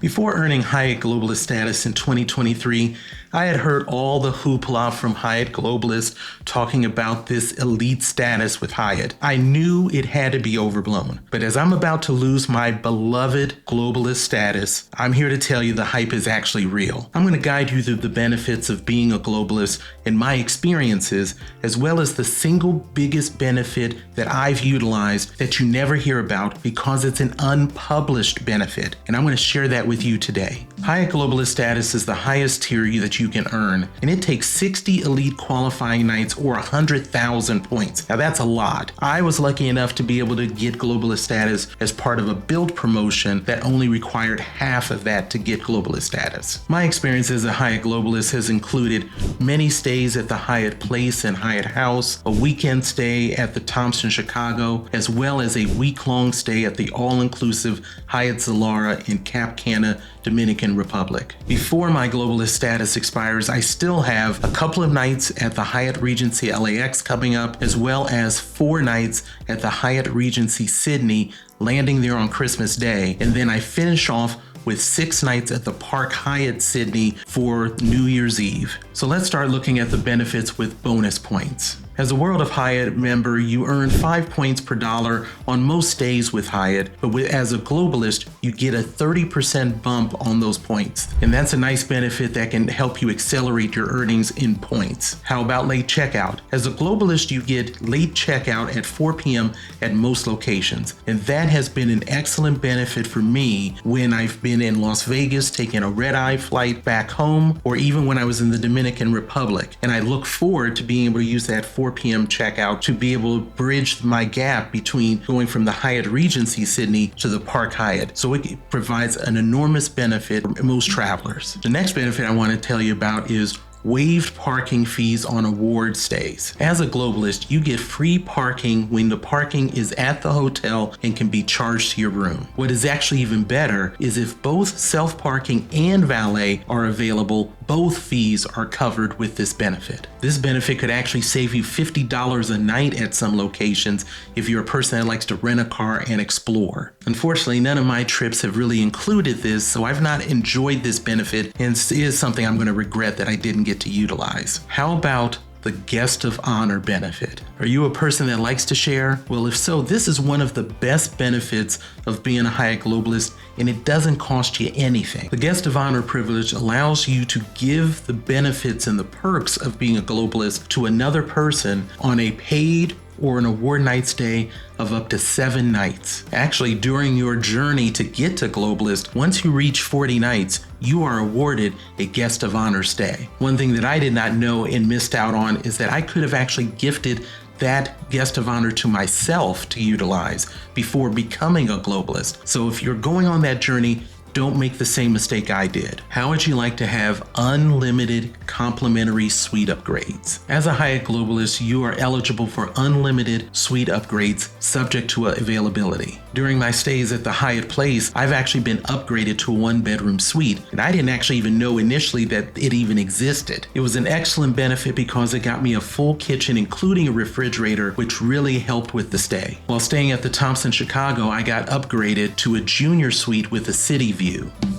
Before earning Hyatt Globalist status in 2023, I had heard all the hoopla from Hyatt Globalist talking about this elite status with Hyatt. I knew it had to be overblown, but as I'm about to lose my beloved Globalist status, I'm here to tell you the hype is actually real. I'm going to guide you through the benefits of being a Globalist and my experiences, as well as the single biggest benefit that I've utilized that you never hear about because it's an unpublished benefit, and I'm going to share that with you today. Hyatt Globalist status is the highest tier that you can earn, and it takes 60 elite qualifying nights or 100,000 points. Now that's a lot. I was lucky enough to be able to get Globalist status as part of a build promotion that only required half of that to get Globalist status. My experience as a Hyatt Globalist has included many stays at the Hyatt Place and Hyatt House, a weekend stay at the Thompson Chicago, as well as a week-long stay at the all-inclusive Hyatt Zilara in Cap Cana, Dominican Republic. Before my Globalist status expires, I still have a couple of nights at the Hyatt Regency LAX coming up, as well as 4 nights at the Hyatt Regency Sydney, landing there on Christmas Day, and then I finish off with 6 nights at the Park Hyatt Sydney for New Year's Eve. So let's start looking at the benefits with bonus points. As a World of Hyatt member, you earn 5 points per dollar on most stays with Hyatt, but as a Globalist, you get a 30% bump on those points. And that's a nice benefit that can help you accelerate your earnings in points. How about late checkout? As a Globalist, you get late checkout at 4 p.m. at most locations. And that has been an excellent benefit for me when I've been in Las Vegas taking a red-eye flight back home, or even when I was in the Dominican Republic. And I look forward to being able to use that 4 p.m. checkout to be able to bridge my gap between going from the Hyatt Regency Sydney to the Park Hyatt. So it provides an enormous benefit for most travelers. The next benefit I want to tell you about is waived parking fees on award stays. As a Globalist, you get free parking when the parking is at the hotel and can be charged to your room. What is actually even better is if both self-parking and valet are available, both fees are covered with this benefit. This benefit could actually save you $50 a night at some locations if you're a person that likes to rent a car and explore. Unfortunately, none of my trips have really included this, so I've not enjoyed this benefit, and it is something I'm going to regret that I didn't get to utilize. How about the guest of honor benefit? Are you a person that likes to share? Well, if so, this is one of the best benefits of being a Hyatt Globalist, and it doesn't cost you anything. The guest of honor privilege allows you to give the benefits and the perks of being a Globalist to another person on a paid or an award night stay of up to 7 nights. Actually, during your journey to get to Globalist, once you reach 40 nights, you are awarded a guest of honor stay. One thing that I did not know and missed out on is that I could have actually gifted that guest of honor to myself to utilize before becoming a Globalist. So if you're going on that journey, don't make the same mistake I did. How would you like to have unlimited complimentary suite upgrades? As a Hyatt Globalist, you are eligible for unlimited suite upgrades subject to availability. During my stays at the Hyatt Place, I've actually been upgraded to a 1-bedroom suite, and I didn't actually even know initially that it even existed. It was an excellent benefit because it got me a full kitchen, including a refrigerator, which really helped with the stay. While staying at the Thompson Chicago, I got upgraded to a junior suite with a city view.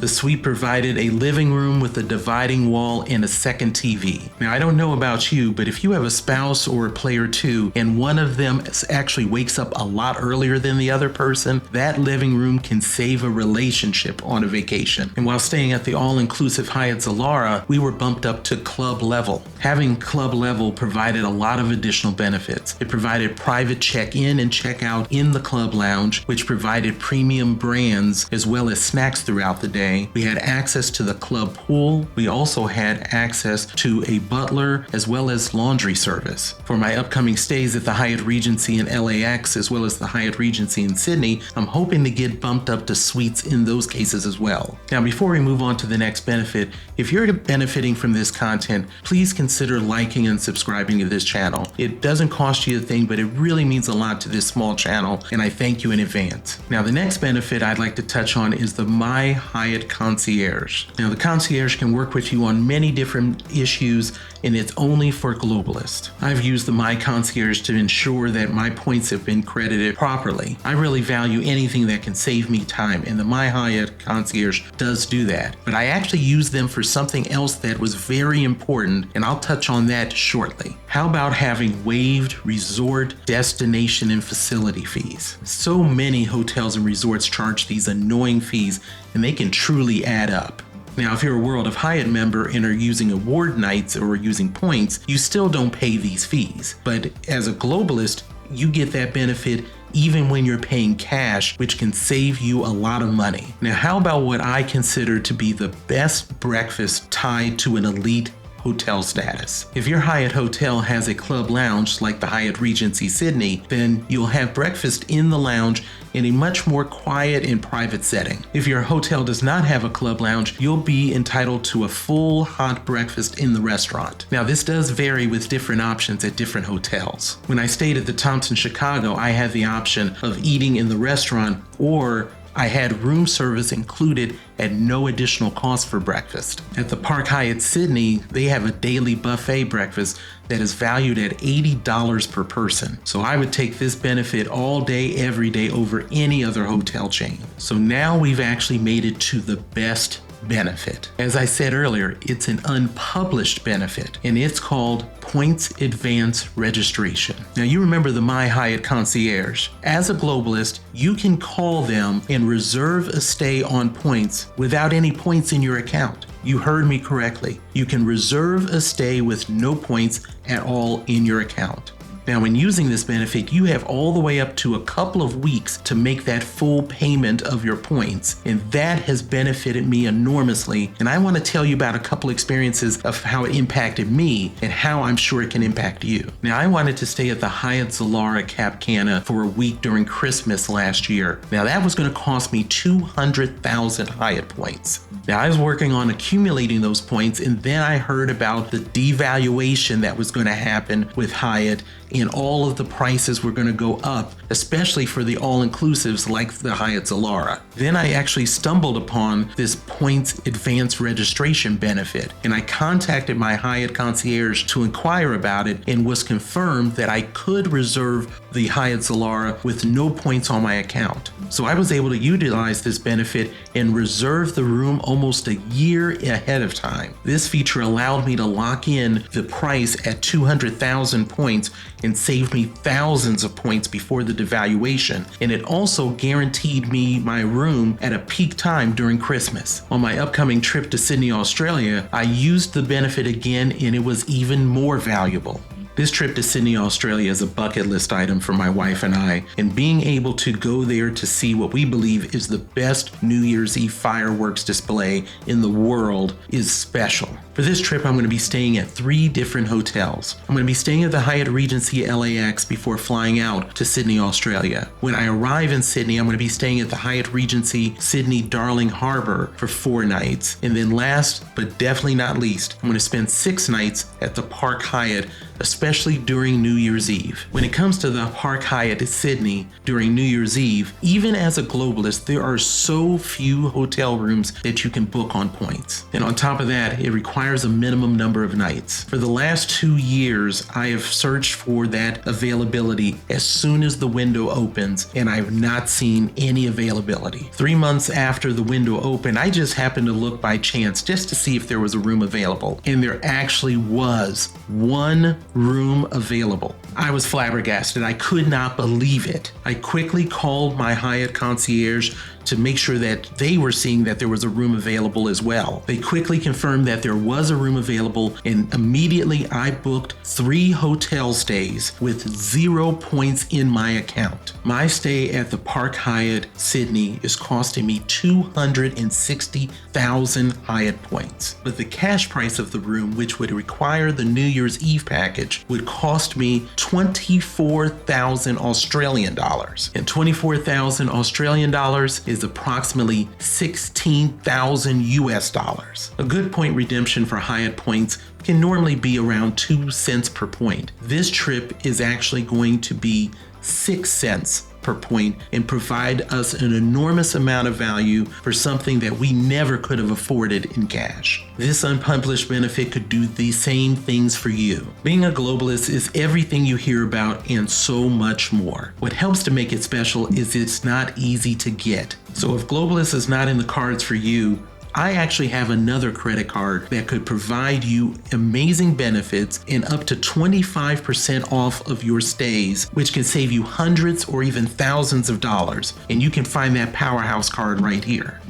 The suite provided a living room with a dividing wall and a second TV. Now, I don't know about you, but if you have a spouse or a player too, and one of them actually wakes up a lot earlier than the other person, that living room can save a relationship on a vacation. And while staying at the all-inclusive Hyatt Zilara, we were bumped up to club level. Having club level provided a lot of additional benefits. It provided private check-in and check-out in the club lounge, which provided premium brands as well as snacks throughout the day. We had access to the club pool. We also had access to a butler as well as laundry service. For my upcoming stays at the Hyatt Regency in LAX as well as the Hyatt Regency in Sydney, I'm hoping to get bumped up to suites in those cases as well. Now, before we move on to the next benefit, if you're benefiting from this content, please consider liking and subscribing to this channel. It doesn't cost you a thing, but it really means a lot to this small channel, and I thank you in advance. Now, the next benefit I'd like to touch on is the My Hyatt Concierge. Now, the concierge can work with you on many different issues, and it's only for Globalists. I've used the My Concierge to ensure that my points have been credited properly. I really value anything that can save me time, and the My Hyatt Concierge does do that. But I actually use them for something else that was very important, and I'll touch on that shortly. How about having waived resort, destination, and facility fees? So many hotels and resorts charge these annoying fees, and they can truly add up. Now, if you're a World of Hyatt member and are using award nights or using points, you still don't pay these fees. But as a Globalist, you get that benefit even when you're paying cash, which can save you a lot of money. Now, how about what I consider to be the best breakfast tied to an elite hotel status? If your Hyatt hotel has a club lounge like the Hyatt Regency Sydney, then you'll have breakfast in the lounge in a much more quiet and private setting. If your hotel does not have a club lounge, you'll be entitled to a full hot breakfast in the restaurant. Now, this does vary with different options at different hotels. When I stayed at the Thompson Chicago, I had the option of eating in the restaurant, or I had room service included at no additional cost for breakfast. At the Park Hyatt Sydney, they have a daily buffet breakfast that is valued at $80 per person. So I would take this benefit all day, every day over any other hotel chain. So now we've actually made it to the best benefit. As I said earlier, it's an unpublished benefit, and it's called Points Advance Registration. Now, you remember the My Hyatt Concierge. As a Globalist, you can call them and reserve a stay on points without any points in your account. You heard me correctly. You can reserve a stay with no points at all in your account. Now, when using this benefit, you have all the way up to a couple of weeks to make that full payment of your points, and that has benefited me enormously. And I want to tell you about a couple experiences of how it impacted me and how I'm sure it can impact you. Now, I wanted to stay at the Hyatt Zilara Cap Cana for a week during Christmas last year. Now, that was going to cost me 200,000 Hyatt points. Now, I was working on accumulating those points, and then I heard about the devaluation that was going to happen with Hyatt, and all of the prices were going to go up, especially for the all-inclusives like the Hyatt Zilara. Then I actually stumbled upon this points advance registration benefit, and I contacted my Hyatt Concierge to inquire about it, and was confirmed that I could reserve the Hyatt Zilara with no points on my account. So I was able to utilize this benefit and reserve the room almost a year ahead of time. This feature allowed me to lock in the price at 200,000 points and saved me thousands of points before the devaluation. And it also guaranteed me my room at a peak time during Christmas. On my upcoming trip to Sydney, Australia, I used the benefit again, and it was even more valuable. This trip to Sydney, Australia is a bucket list item for my wife and I, and being able to go there to see what we believe is the best New Year's Eve fireworks display in the world is special. For this trip, I'm going to be staying at 3 different hotels. I'm going to be staying at the Hyatt Regency LAX before flying out to Sydney, Australia. When I arrive in Sydney, I'm going to be staying at the Hyatt Regency Sydney Darling Harbour for 4 nights. And then last, but definitely not least, I'm going to spend 6 nights at the Park Hyatt, especially during New Year's Eve. When it comes to the Park Hyatt at Sydney during New Year's Eve, even as a Globalist, there are so few hotel rooms that you can book on points. And on top of that, it requires a minimum number of nights. For the last 2 years, I have searched for that availability as soon as the window opens, and I've not seen any availability. 3 months after the window opened, I just happened to look by chance just to see if there was a room available, and there actually was 1 room available. I was flabbergasted. I could not believe it. I quickly called my Hyatt Concierge to make sure that they were seeing that there was a room available as well. They quickly confirmed that there was a room available, and immediately I booked 3 hotel stays with 0 points in my account. My stay at the Park Hyatt Sydney is costing me 260,000 Hyatt points. But the cash price of the room, which would require the New Year's Eve package, would cost me 24,000 Australian dollars. And 24,000 Australian dollars is approximately 16,000 US dollars. A good point redemption for Hyatt points can normally be around 2 cents per point. This trip is actually going to be 6 cents per point and provide us an enormous amount of value for something that we never could have afforded in cash. This unpublished benefit could do the same things for you. Being a globalist is everything you hear about and so much more. What helps to make it special is it's not easy to get. So if globalist is not in the cards for you, I actually have another credit card that could provide you amazing benefits and up to 25% off of your stays, which can save you hundreds or even thousands of dollars. And you can find that powerhouse card right here.